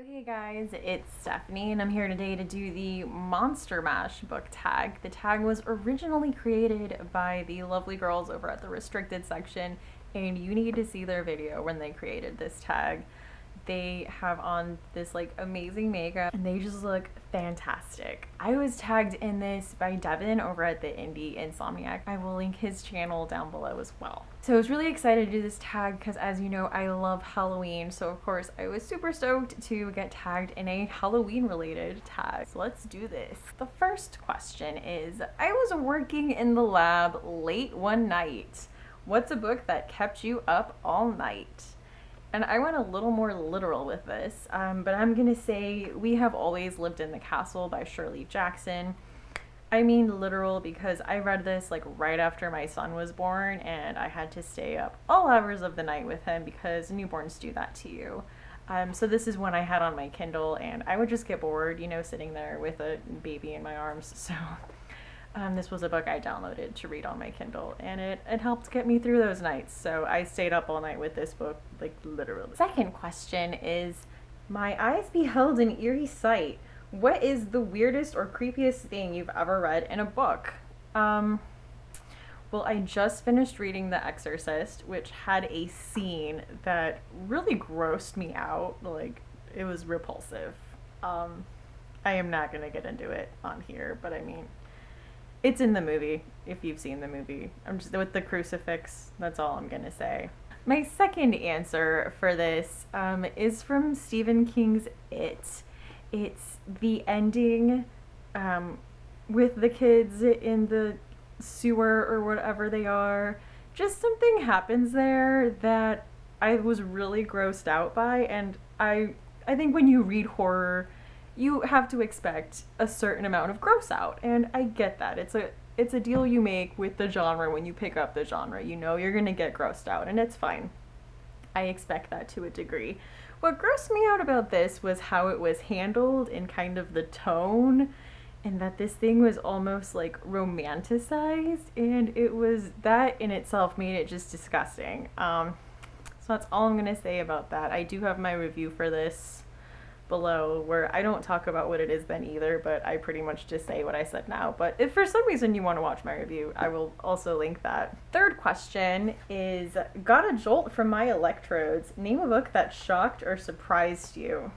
Hey guys, it's Stephanie and I'm here today to do the Monster Mash book tag. The tag was originally created by the lovely girls over at the restricted section, and you need to see their video when they created this tag. They have on this like amazing makeup and they just look fantastic. I was tagged in this by Devon over at the indie Insomniac. I will link his channel down below as well. So I was really excited to do this tag because, as you know, I love Halloween. So of course I was super stoked to get tagged in a Halloween related tag. So let's do this. The first question is, I was working in the lab late one night. What's a book that kept you up all night? And I went a little more literal with this, but I'm gonna say We Have Always Lived in the Castle by Shirley Jackson. I mean literal because I read this like right after my son was born and I had to stay up all hours of the night with him because newborns do that to you. So this is one I had on my Kindle and I would just get bored, you know, sitting there with a baby in my arms. So this was a book I downloaded to read on my Kindle, and it helped get me through those nights. So I stayed up all night with this book, like literally. Second question is, my eyes beheld an eerie sight. What is the weirdest or creepiest thing you've ever read in a book? Well, I just finished reading The Exorcist, which had a scene that really grossed me out. Like, it was repulsive. I am not gonna get into it on here, but I mean, it's in the movie, if you've seen the movie. I'm just with the crucifix, that's all I'm gonna say. My second answer for this is from Stephen King's It. It's the ending with the kids in the sewer or whatever they are. Just something happens there that I was really grossed out by, and I think when you read horror, you have to expect a certain amount of gross out, and I get that. It's a deal you make with the genre when you pick up the genre. You know you're gonna get grossed out, and it's fine. I expect that to a degree. What grossed me out about this was how it was handled and kind of the tone, and that this thing was almost like romanticized, and it was, that in itself made it just disgusting. So that's all I'm gonna say about that. I do have my review for this below where I don't talk about what it is then either, but I pretty much just say what I said now. But if for some reason you want to watch my review, I will also link that. Third question is, got a jolt from my electrodes. Name a book that shocked or surprised you.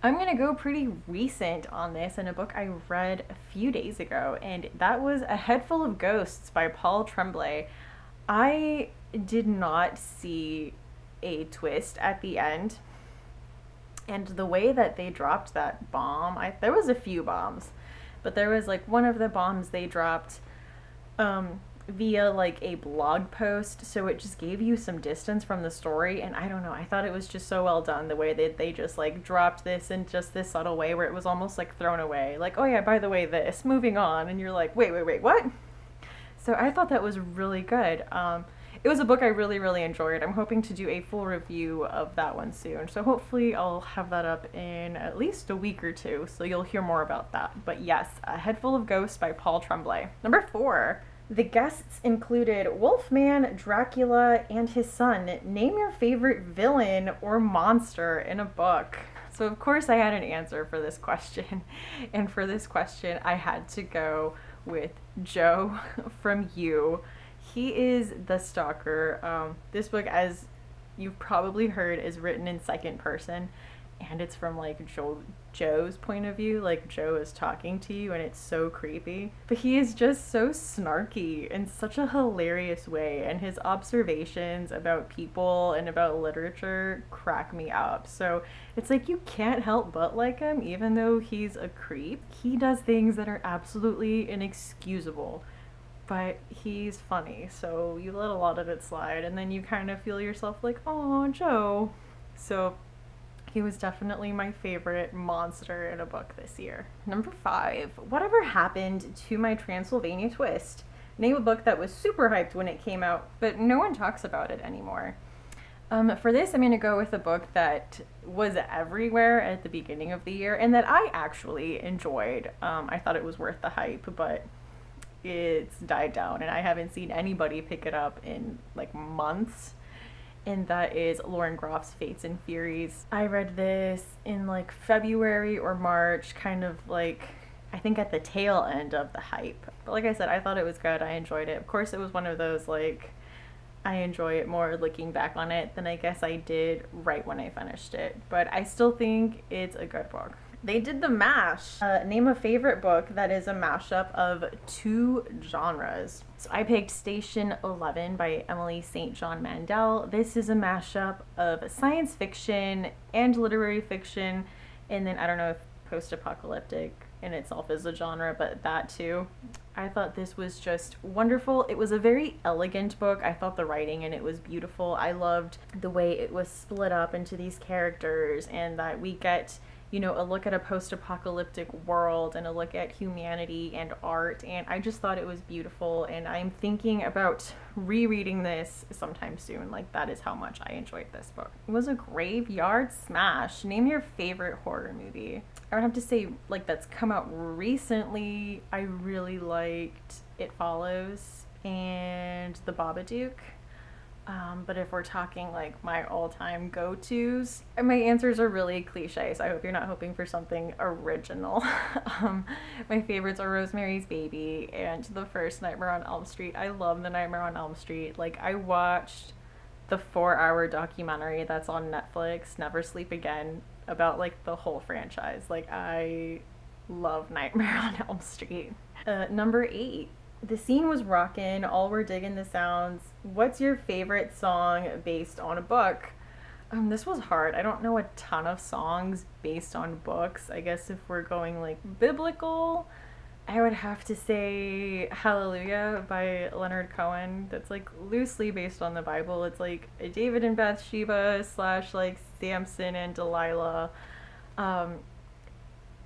I'm gonna go pretty recent on this, in a book I read a few days ago, and that was A Head Full of Ghosts by Paul Tremblay. I did not see a twist at the end. And the way that they dropped that bomb, there was a few bombs, but there was like one of the bombs they dropped via like a blog post, so it just gave you some distance from the story, and I don't know, I thought it was just so well done, the way that they just like dropped this in just this subtle way where it was almost like thrown away, like, oh yeah, by the way, this, moving on, and you're like, wait, what? So I thought that was really good. It was a book I really enjoyed. I'm hoping to do a full review of that one soon. So hopefully I'll have that up in at least a week or two, so you'll hear more about that. But yes, A Head Full of Ghosts by Paul Tremblay. Number 4. The guests included Wolfman, Dracula, and his son. Name your favorite villain or monster in a book. So of course I had an answer for this question. And for this question, I had to go with Joe from You. He is the stalker. This book, as you've probably heard, is written in second person, and it's from like Joe's point of view. Like, Joe is talking to you, and it's so creepy. But he is just so snarky in such a hilarious way, and his observations about people and about literature crack me up. So it's like you can't help but like him, even though he's a creep. He does things that are absolutely inexcusable, but he's funny, so you let a lot of it slide, and then you kind of feel yourself like, oh, Joe. So he was definitely my favorite monster in a book this year. Number 5, whatever happened to my Transylvania Twist? Name a book that was super hyped when it came out, but no one talks about it anymore. For this, I'm going to go with a book that was everywhere at the beginning of the year, and that I actually enjoyed. I thought it was worth the hype, but it's died down and I haven't seen anybody pick it up in like months. and that is Lauren Groff's Fates and Furies. I read this in like February or March, kind of like, I think at the tail end of the hype. But like I said, I thought it was good. I enjoyed it. Of course, it was one of those like, I enjoy it more looking back on it than I guess I did right when I finished it. But I still think it's a good book. They did the mash. Name a favorite book that is a mashup of two genres. So I picked Station 11 by Emily St. John Mandel. This is a mashup of science fiction and literary fiction. And then I don't know if post-apocalyptic in itself is a genre, but that too. I thought this was just wonderful. It was a very elegant book. I thought the writing in it was beautiful. I loved the way it was split up into these characters, and that we get, you know, a look at a post-apocalyptic world and a look at humanity and art, and I just thought it was beautiful, and I'm thinking about rereading this sometime soon. Like, that is how much I enjoyed this book. It was a graveyard smash. Name your favorite horror movie. I would have to say, like, that's come out recently. I really liked It Follows and The Babadook. But if we're talking like my all-time go-tos, my answers are really cliche, so I hope you're not hoping for something original. My favorites are Rosemary's Baby and the first Nightmare on Elm Street. I love the Nightmare on Elm Street. Like, I watched the 4-hour documentary that's on Netflix, Never Sleep Again, about like the whole franchise. Like, I love Nightmare on Elm Street. Number 8. The scene was rockin', all were digging the sounds. What's your favorite song based on a book? This was hard. I don't know a ton of songs based on books. I guess if we're going like biblical, I would have to say Hallelujah by Leonard Cohen. That's like loosely based on the Bible. It's like David and Bathsheba / like Samson and Delilah. I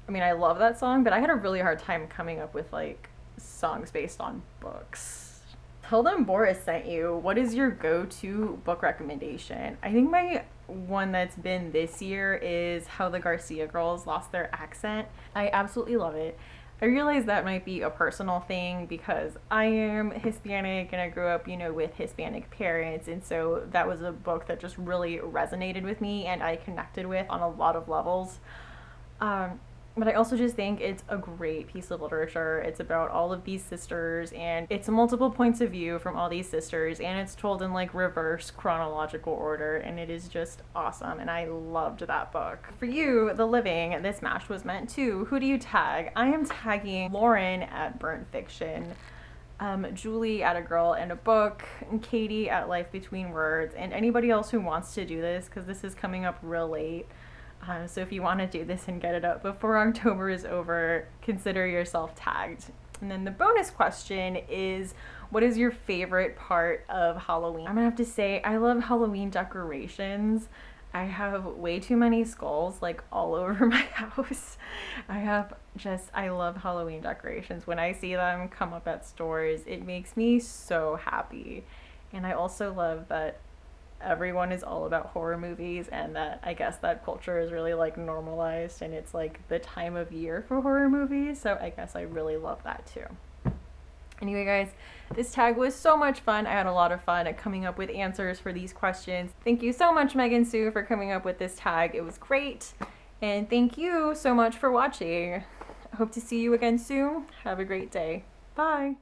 mean, I love that song, but I had a really hard time coming up with like songs based on books. Tell them Boris sent you. What is your go-to book recommendation? I think my one that's been this year is How the Garcia Girls Lost Their Accent. I absolutely love it. I realize that might be a personal thing because I am Hispanic and I grew up, you know, with Hispanic parents, and so that was a book that just really resonated with me and I connected with on a lot of levels. But I also just think it's a great piece of literature. It's about all of these sisters, and it's multiple points of view from all these sisters, and it's told in like reverse chronological order, and it is just awesome, and I loved that book. For you, The Living, this mash was meant to. Who do you tag? I am tagging Lauren at Burnt Fiction, Julie at A Girl and a Book, and Katie at Life Between Words, and anybody else who wants to do this, because this is coming up real late. So if you want to do this and get it up before October is over, consider yourself tagged. And then the bonus question is, what is your favorite part of Halloween? I'm gonna have to say, I love Halloween decorations. I have way too many skulls like all over my house. I love Halloween decorations. When I see them come up at stores, it makes me so happy. And I also love that everyone is all about horror movies, and that I guess that culture is really like normalized, and it's like the time of year for horror movies, so I guess I really love that too. Anyway guys, this tag was so much fun. I had a lot of fun at coming up with answers for these questions. Thank you so much, Meg and Sue, for coming up with this tag. It was great, and thank you so much for watching. I hope to see you again soon. Have a great day. Bye.